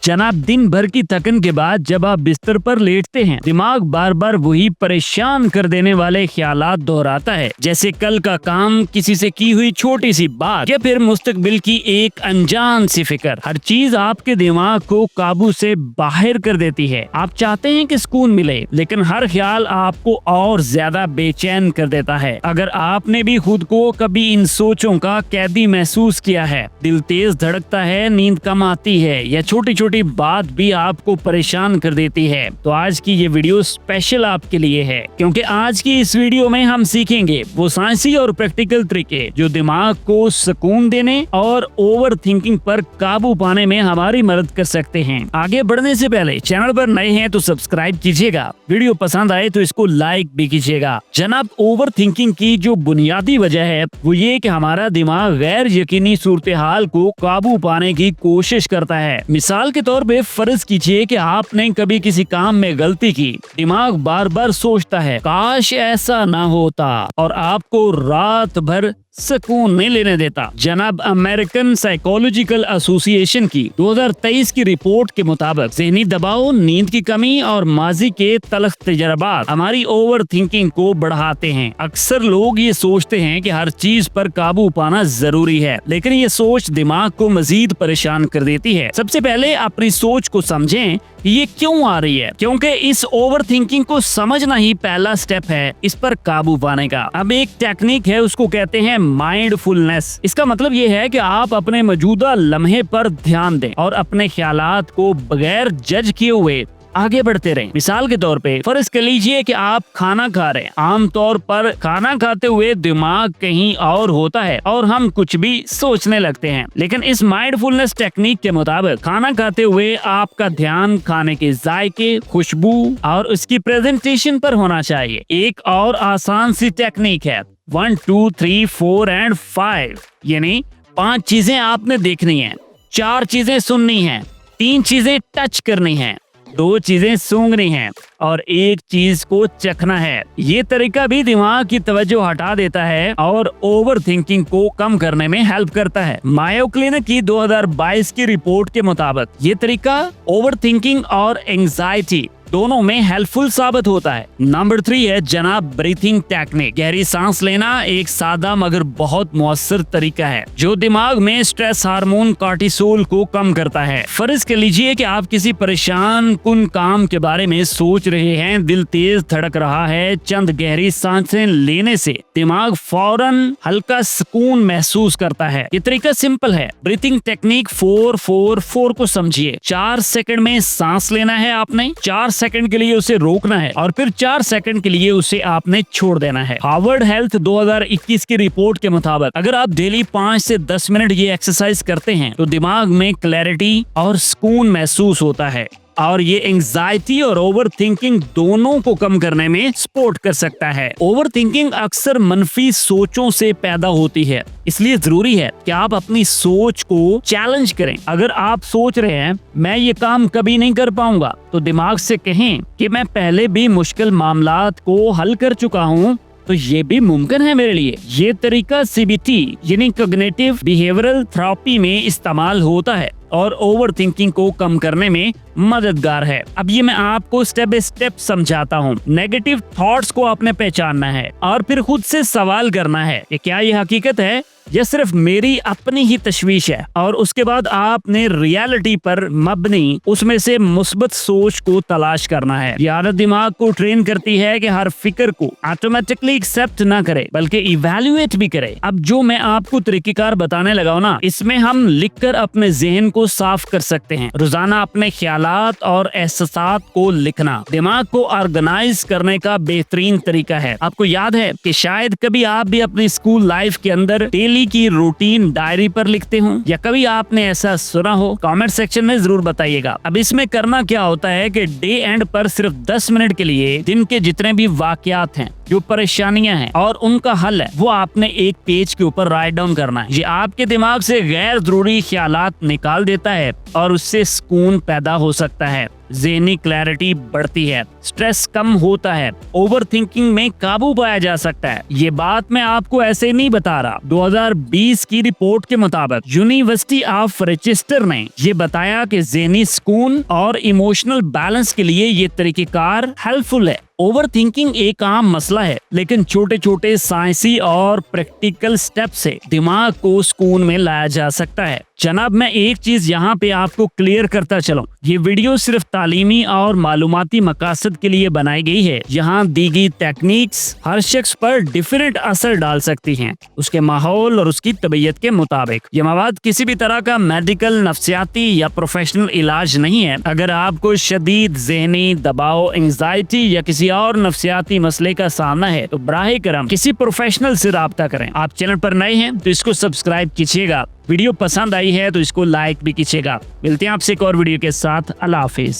जनाब, दिन भर की थकन के बाद जब आप बिस्तर पर लेटते हैं, दिमाग बार बार वही परेशान कर देने वाले ख्यालात दोहराता है, जैसे कल का काम, किसी से की हुई छोटी सी बात या फिर मुस्तकबिल की एक अनजान सी फिक्र। हर चीज आपके दिमाग को काबू से बाहर कर देती है। आप चाहते हैं कि सुकून मिले, लेकिन हर ख्याल आपको और ज्यादा बेचैन कर देता है। अगर आपने भी खुद को कभी इन सोचों का कैदी महसूस किया है, दिल तेज धड़कता है, नींद कम आती है या छोटी छोटी बात भी आपको परेशान कर देती है, तो आज की ये वीडियो स्पेशल आपके लिए है, क्योंकि आज की इस वीडियो में हम सीखेंगे वो साइंसी और प्रैक्टिकल तरीके जो दिमाग को सुकून देने और ओवर थिंकिंग पर काबू पाने में हमारी मदद कर सकते हैं। आगे बढ़ने से पहले चैनल पर नए हैं तो सब्सक्राइब कीजिएगा, वीडियो पसंद आए तो इसको लाइक भी कीजिएगा। जनाब, ओवर थिंकिंग की जो बुनियादी वजह है वो ये कि हमारा दिमाग गैर यकीनी सूरत हाल को काबू पाने की कोशिश करता है। मिसाल के तौर पे फर्ज कीजिए कि आपने कभी किसी काम में गलती की, दिमाग बार बार सोचता है काश ऐसा ना होता और आपको रात भर सुकून नहीं लेने देता। जनाब, अमेरिकन साइकोलॉजिकल एसोसिएशन की 2023 की रिपोर्ट के मुताबिक ज़हनी दबाव, नींद की कमी और माजी के तलख तजर्बात हमारी ओवर थिंकिंग को बढ़ाते हैं। अक्सर लोग ये सोचते हैं कि हर चीज पर काबू पाना जरूरी है, लेकिन ये सोच दिमाग को मजीद परेशान कर देती है। सबसे पहले अपनी सोच को समझें कि ये क्यों आ रही है, क्योंकि इस ओवर थिंकिंग को समझना ही पहला स्टेप है इस पर काबू पाने का। अब एक टेक्निक है, उसको कहते हैं माइंडफुलनेस। इसका मतलब ये है कि आप अपने मौजूदा लम्हे पर ध्यान दें और अपने ख्यालात को बगैर जज किए हुए आगे बढ़ते रहें। मिसाल के तौर पे फर्ज कर लीजिए कि आप खाना खा रहे हैं। आमतौर पर खाना खाते हुए दिमाग कहीं और होता है और हम कुछ भी सोचने लगते हैं, लेकिन इस माइंडफुलनेस टेक्निक के मुताबिक खाना खाते हुए आपका ध्यान खाने के जायके, खुशबू और उसकी प्रेजेंटेशन पर होना चाहिए। एक और आसान सी टेक्निक है 1 2 3 4 एंड 5, यानी 5 चीजें आपने देखनी है, 4 चीजें सुननी है, 3 चीजें टच करनी है, 2 चीजें सूंघनी हैं और 1 चीज को चखना है। ये तरीका भी दिमाग की तवज्जो हटा देता है और ओवर थिंकिंग को कम करने में हेल्प करता है। मायो क्लिनिक की 2022 की रिपोर्ट के मुताबिक ये तरीका ओवर थिंकिंग और एंजाइटी दोनों में हेल्पफुल साबित होता है। नंबर 3 है जनाब ब्रीथिंग टेक्निक। गहरी सांस लेना एक सादा मगर बहुत मौसर तरीका है जो दिमाग में स्ट्रेस हार्मोन कॉर्टिसोल को कम करता है। फर्ज कर लीजिए कि आप किसी परेशान कुन काम के बारे में सोच रहे हैं, दिल तेज धड़क रहा है। चंद गहरी सांसें लेने से दिमाग फौरन हल्का सुकून महसूस करता है। ये तरीका सिंपल है। ब्रीथिंग टेक्निक 4-4-4 को समझिए। 4 सेकंड में सांस लेना है आपने, 4 सेकंड के लिए उसे रोकना है और फिर 4 सेकंड के लिए उसे आपने छोड़ देना है। हार्वर्ड हेल्थ 2021 की रिपोर्ट के मुताबिक अगर आप डेली 5 से 10 मिनट ये एक्सरसाइज करते हैं तो दिमाग में क्लैरिटी और सुकून महसूस होता है और ये एंजाइटी और ओवर थिंकिंग दोनों को कम करने में सपोर्ट कर सकता है। ओवर थिंकिंग अक्सर मनफी सोचों से पैदा होती है, इसलिए जरूरी है कि आप अपनी सोच को चैलेंज करें। अगर आप सोच रहे हैं मैं ये काम कभी नहीं कर पाऊंगा, तो दिमाग से कहें कि मैं पहले भी मुश्किल मामलात को हल कर चुका हूँ, तो ये भी मुमकिन है मेरे लिए। ये तरीका CBT यानी कॉग्निटिव बिहेवियरल थेरेपी में इस्तेमाल होता है और ओवर थिंकिंग को कम करने में मददगार है। अब ये मैं आपको स्टेप बाय स्टेप समझाता हूँ। नेगेटिव थॉट्स को आपने पहचानना है और फिर खुद से सवाल करना है कि क्या ये हकीकत है या सिर्फ मेरी अपनी ही तशवीश है, और उसके बाद आपने रियलिटी पर मबनी उसमें से मुस्बत सोच को तलाश करना है। ये आदत दिमाग को ट्रेन करती है कि हर फिक्र को ऑटोमेटिकली एक्सेप्ट ना करे बल्कि इवैल्यूएट भी करे। अब जो मैं आपको तरीकेकार बताने लगा हूं ना, इसमें हम लिखकर अपने ज़हन को साफ कर सकते हैं। रोजाना अपने ख्यालात और एहसासात को लिखना दिमाग को ऑर्गेनाइज करने का बेहतरीन तरीका है। आपको याद है कि शायद कभी आप भी अपनी स्कूल लाइफ के अंदर डेली की रूटीन डायरी पर लिखते हो, या कभी आपने ऐसा सुना हो? कमेंट सेक्शन में जरूर बताइएगा। अब इसमें करना क्या होता है कि डे एंड पर सिर्फ 10 मिनट के लिए दिन के जितने भी वाकयात हैं, जो परेशानियां हैं और उनका हल है, वो आपने एक पेज के ऊपर राइट डाउन करना है। ये आपके दिमाग से गैर जरूरी ख्यालात निकाल देता है और उससे सुकून पैदा हो सकता है। ज़हनी क्लैरिटी बढ़ती है, स्ट्रेस कम होता है, ओवर थिंकिंग में काबू पाया जा सकता है। ये बात मैं आपको ऐसे नहीं बता रहा। 2020 की रिपोर्ट के मुताबिक यूनिवर्सिटी ऑफ रॉचेस्टर ने ये बताया कि ज़हनी सुकून और इमोशनल बैलेंस के लिए ये तरीकेकार हेल्पफुल है। ओवर थिंकिंग एक आम मसला है, लेकिन छोटे छोटे साइंसी और प्रैक्टिकल स्टेप से दिमाग को सुकून में लाया जा सकता है। जनाब, मैं एक चीज यहाँ पे आपको क्लियर करता चलूं, ये वीडियो सिर्फ तालीमी और मालूमाती मकासद के लिए बनाई गई है। यहाँ दी गई टेक्निक्स हर शख्स पर डिफरेंट असर डाल सकती हैं, उसके माहौल और उसकी तबीयत के मुताबिक। ये मवाद किसी भी तरह का मेडिकल, नफ्सियाती या प्रोफेशनल इलाज नहीं है। अगर आपको शदीद ज़हनी दबाव, एंजाइटी या किसी और नफ्सियाती मसले का सामना है तो बराहे करम किसी प्रोफेशनल से राब्ता करें। आप चैनल पर नए हैं तो इसको सब्सक्राइब कीजिएगा, वीडियो पसंद आई है तो इसको लाइक भी कीजिएगा। मिलते हैं आपसे एक और वीडियो के साथ। अल्लाह हाफिज।